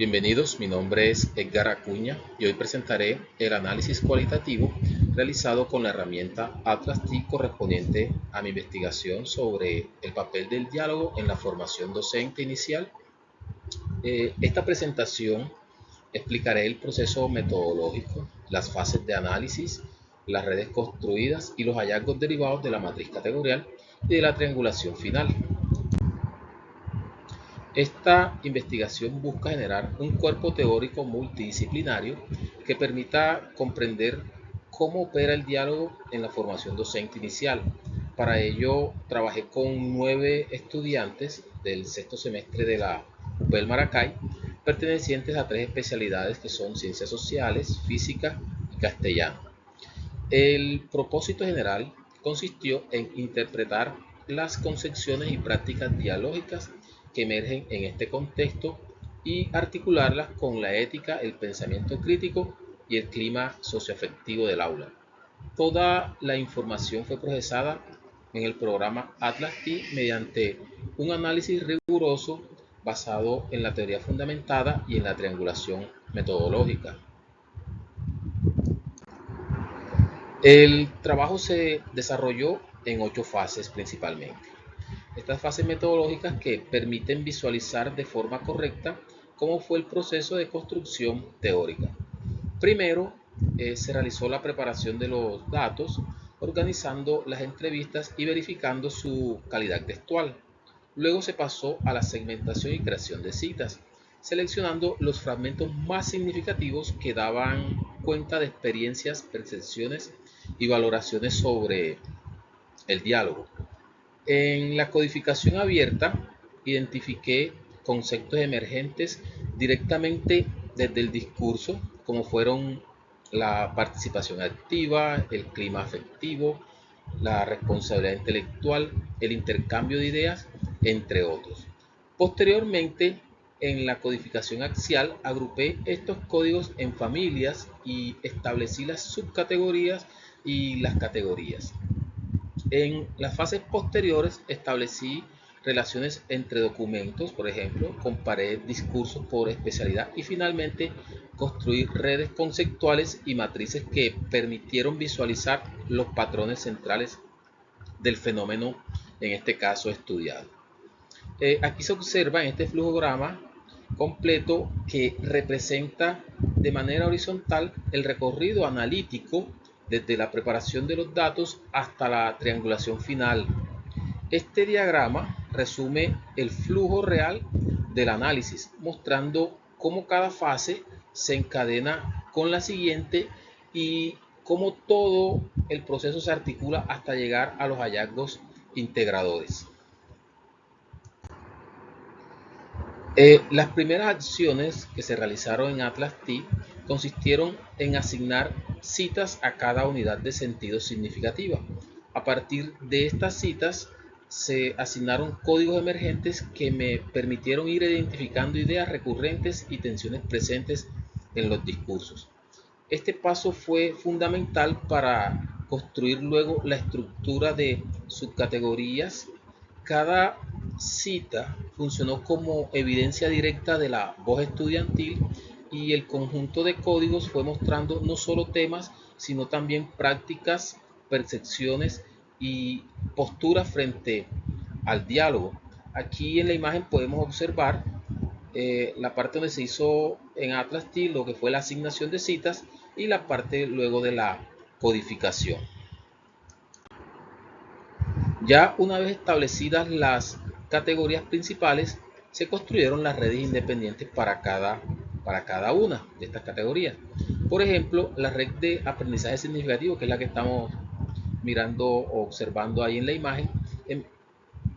Bienvenidos, mi nombre es Edgar Acuña y hoy presentaré el análisis cualitativo realizado con la herramienta Atlas TI correspondiente a mi investigación sobre el papel del diálogo en la formación docente inicial. Esta presentación explicaré el proceso metodológico, las fases de análisis, las redes construidas y los hallazgos derivados de la matriz categorial y de la triangulación final. Esta investigación busca generar un cuerpo teórico multidisciplinario que permita comprender cómo opera el diálogo en la formación docente inicial. Para ello, trabajé con 9 estudiantes del sexto semestre de la UPEL Maracay, pertenecientes a 3 especialidades que son Ciencias Sociales, Física y Castellano. El propósito general consistió en interpretar las concepciones y prácticas dialógicas que emergen en este contexto y articularlas con la ética, el pensamiento crítico y el clima socioafectivo del aula. Toda la información fue procesada en el programa Atlas TI mediante un análisis riguroso basado en la teoría fundamentada y en la triangulación metodológica. El trabajo se desarrolló en 8 fases principalmente. Estas fases metodológicas que permiten visualizar de forma correcta cómo fue el proceso de construcción teórica. Primero, se realizó la preparación de los datos, organizando las entrevistas y verificando su calidad textual. Luego se pasó a la segmentación y creación de citas, seleccionando los fragmentos más significativos que daban cuenta de experiencias, percepciones y valoraciones sobre el diálogo. En la codificación abierta identifiqué conceptos emergentes directamente desde el discurso, como fueron la participación activa, el clima afectivo, la responsabilidad intelectual, el intercambio de ideas, entre otros. Posteriormente, en la codificación axial, agrupé estos códigos en familias y establecí las subcategorías y las categorías. En las fases posteriores establecí relaciones entre documentos, por ejemplo, comparé discursos por especialidad y finalmente construí redes conceptuales y matrices que permitieron visualizar los patrones centrales del fenómeno, en este caso estudiado. Aquí se observa en este flujograma completo que representa de manera horizontal el recorrido analítico desde la preparación de los datos hasta la triangulación final. Este diagrama resume el flujo real del análisis, mostrando cómo cada fase se encadena con la siguiente y cómo todo el proceso se articula hasta llegar a los hallazgos integradores. Las primeras acciones que se realizaron en Atlas TI consistieron en asignar citas a cada unidad de sentido significativa. A partir de estas citas se asignaron códigos emergentes que me permitieron ir identificando ideas recurrentes y tensiones presentes en los discursos. Este paso fue fundamental para construir luego la estructura de subcategorías. Cada cita funcionó como evidencia directa de la voz estudiantil y el conjunto de códigos fue mostrando no solo temas, sino también prácticas, percepciones y posturas frente al diálogo. Aquí en la imagen podemos observar la parte donde se hizo en Atlas TI lo que fue la asignación de citas y la parte luego de la codificación. Ya una vez establecidas las categorías principales, se construyeron las redes independientes para cada una de estas categorías. Por ejemplo, la red de aprendizaje significativo, que es la que estamos mirando o observando ahí en la imagen,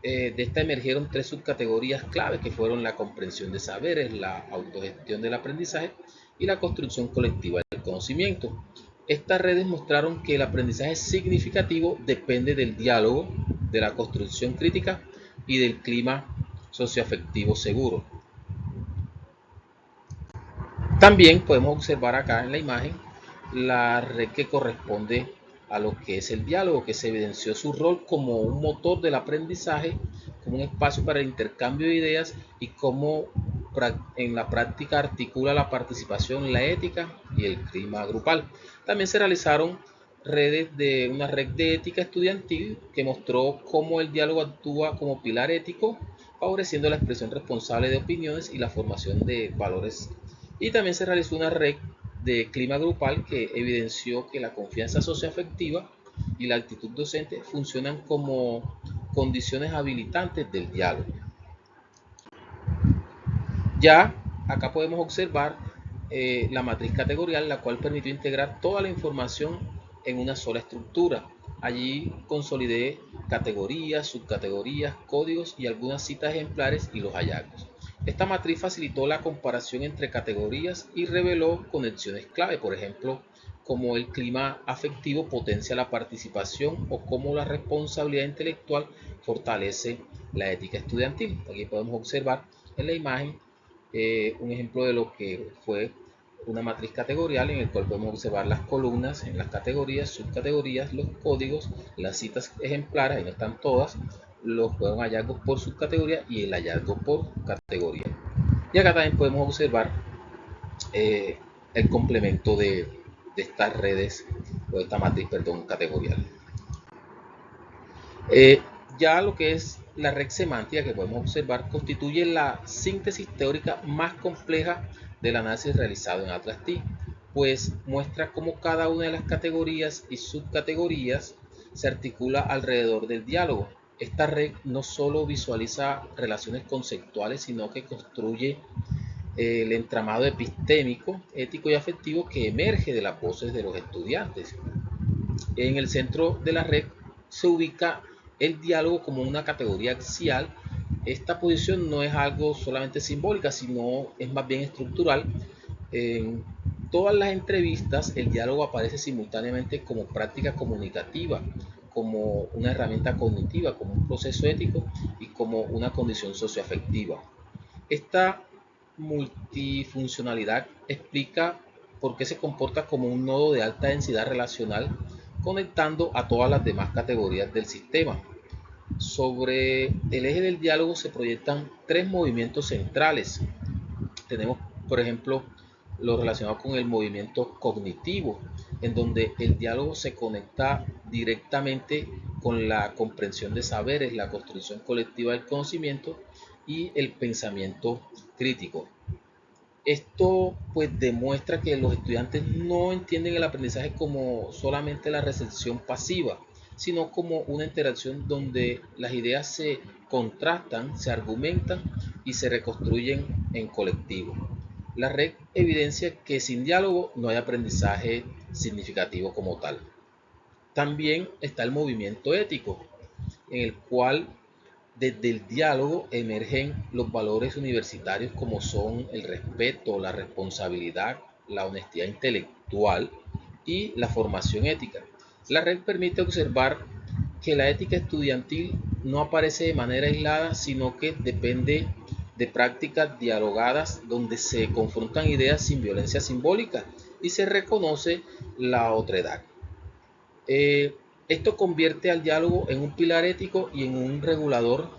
de esta emergieron 3 subcategorías clave que fueron la comprensión de saberes, la autogestión del aprendizaje y la construcción colectiva del conocimiento. Estas redes mostraron que el aprendizaje significativo depende del diálogo, de la construcción crítica y del clima socioafectivo seguro. También podemos observar acá en la imagen la red que corresponde a lo que es el diálogo, que se evidenció su rol como un motor del aprendizaje, como un espacio para el intercambio de ideas y como en la práctica articula la participación, la ética y el clima grupal. También se realizaron una red de ética estudiantil que mostró cómo el diálogo actúa como pilar ético, favoreciendo la expresión responsable de opiniones y la formación de valores. Y también se realizó una red de clima grupal que evidenció que la confianza socioafectiva y la actitud docente funcionan como condiciones habilitantes del diálogo. Ya acá podemos observar la matriz categorial, la cual permitió integrar toda la información en una sola estructura. Allí consolidé categorías, subcategorías, códigos y algunas citas ejemplares y los hallazgos. Esta matriz facilitó la comparación entre categorías y reveló conexiones clave, por ejemplo, cómo el clima afectivo potencia la participación o cómo la responsabilidad intelectual fortalece la ética estudiantil. Aquí podemos observar en la imagen un ejemplo de lo que fue una matriz categorial en el cual podemos observar las columnas en las categorías, subcategorías, los códigos, las citas ejemplares, ahí no están todas, los hallazgos por subcategoría y el hallazgo por categoría. Y acá también podemos observar eh, el complemento de estas redes o esta matriz, perdón, categorial. Ya lo que es la red semántica que podemos observar constituye la síntesis teórica más compleja del análisis realizado en Atlas T, pues muestra cómo cada una de las categorías y subcategorías se articula alrededor del diálogo. Esta red no solo visualiza relaciones conceptuales, sino que construye el entramado epistémico, ético y afectivo que emerge de las voces de los estudiantes. En el centro de la red se ubica el diálogo como una categoría axial. Esta posición no es algo solamente simbólica, sino es más bien estructural. En todas las entrevistas, el diálogo aparece simultáneamente como práctica comunicativa, como una herramienta cognitiva, como un proceso ético y como una condición socioafectiva. Esta multifuncionalidad explica por qué se comporta como un nodo de alta densidad relacional, conectando a todas las demás categorías del sistema. Sobre el eje del diálogo se proyectan tres movimientos centrales. Tenemos, por ejemplo, lo relacionado con el movimiento cognitivo, en donde el diálogo se conecta directamente con la comprensión de saberes, la construcción colectiva del conocimiento y el pensamiento crítico. Esto pues demuestra que los estudiantes no entienden el aprendizaje como solamente la recepción pasiva, sino como una interacción donde las ideas se contrastan, se argumentan y se reconstruyen en colectivo. La red evidencia que sin diálogo no hay aprendizaje significativo como tal. También está el movimiento ético, en el cual desde el diálogo emergen los valores universitarios como son el respeto, la responsabilidad, la honestidad intelectual y la formación ética. La red permite observar que la ética estudiantil no aparece de manera aislada, sino que depende de prácticas dialogadas donde se confrontan ideas sin violencia simbólica y se reconoce la otredad. Esto convierte al diálogo en un pilar ético y en un regulador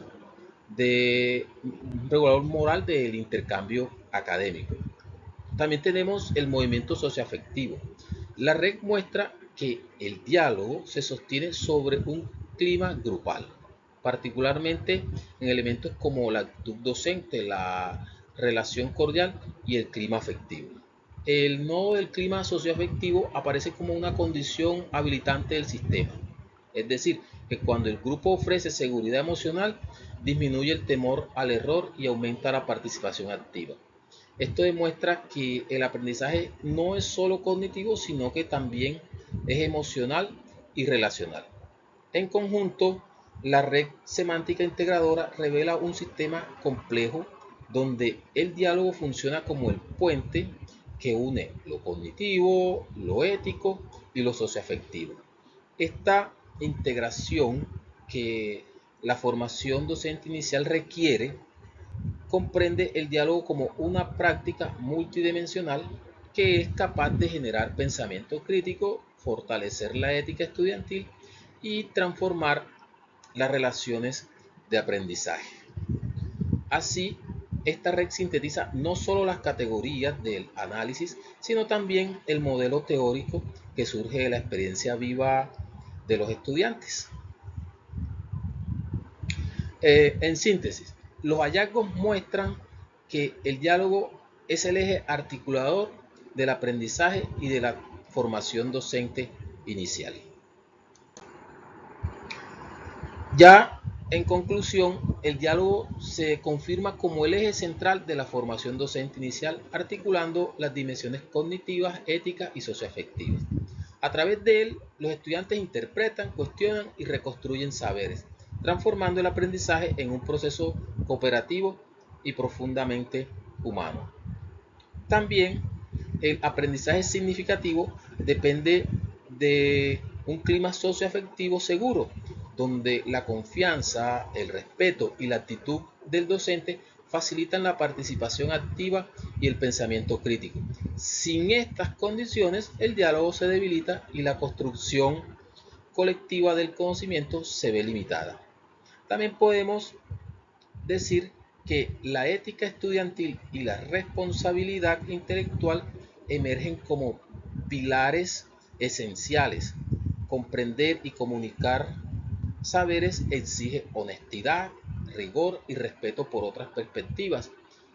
moral del intercambio académico. También tenemos el movimiento socioafectivo. La red muestra que el diálogo se sostiene sobre un clima grupal, particularmente en elementos como la actitud docente, la relación cordial y el clima afectivo. El nodo del clima socioafectivo aparece como una condición habilitante del sistema. Es decir, que cuando el grupo ofrece seguridad emocional, disminuye el temor al error y aumenta la participación activa. Esto demuestra que el aprendizaje no es solo cognitivo, sino que también es emocional y relacional. En conjunto, la red semántica integradora revela un sistema complejo donde el diálogo funciona como el puente que une lo cognitivo, lo ético y lo socioafectivo. Esta integración que la formación docente inicial requiere comprende el diálogo como una práctica multidimensional que es capaz de generar pensamiento crítico, fortalecer la ética estudiantil y transformar las relaciones de aprendizaje. Así, Esta red sintetiza no solo las categorías del análisis, sino también el modelo teórico que surge de la experiencia viva de los estudiantes. En síntesis, los hallazgos muestran que el diálogo es el eje articulador del aprendizaje y de la formación docente inicial. Ya en conclusión, el diálogo se confirma como el eje central de la formación docente inicial, articulando las dimensiones cognitivas, éticas y socioafectivas. A través de él, los estudiantes interpretan, cuestionan y reconstruyen saberes, transformando el aprendizaje en un proceso cooperativo y profundamente humano. También el aprendizaje significativo depende de un clima socioafectivo seguro, donde la confianza, el respeto y la actitud del docente facilitan la participación activa y el pensamiento crítico. Sin estas condiciones, el diálogo se debilita y la construcción colectiva del conocimiento se ve limitada. También podemos decir que la ética estudiantil y la responsabilidad intelectual emergen como pilares esenciales. Comprender y comunicar saberes exige honestidad, rigor y respeto por otras perspectivas.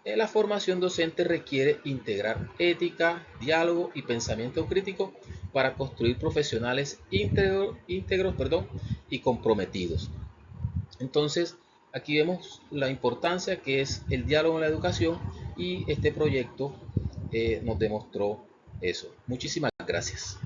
La formación docente requiere integrar ética, diálogo y pensamiento crítico para construir profesionales íntegros y comprometidos. Entonces, aquí vemos la importancia que es el diálogo en la educación y este proyecto nos demostró eso. Muchísimas gracias.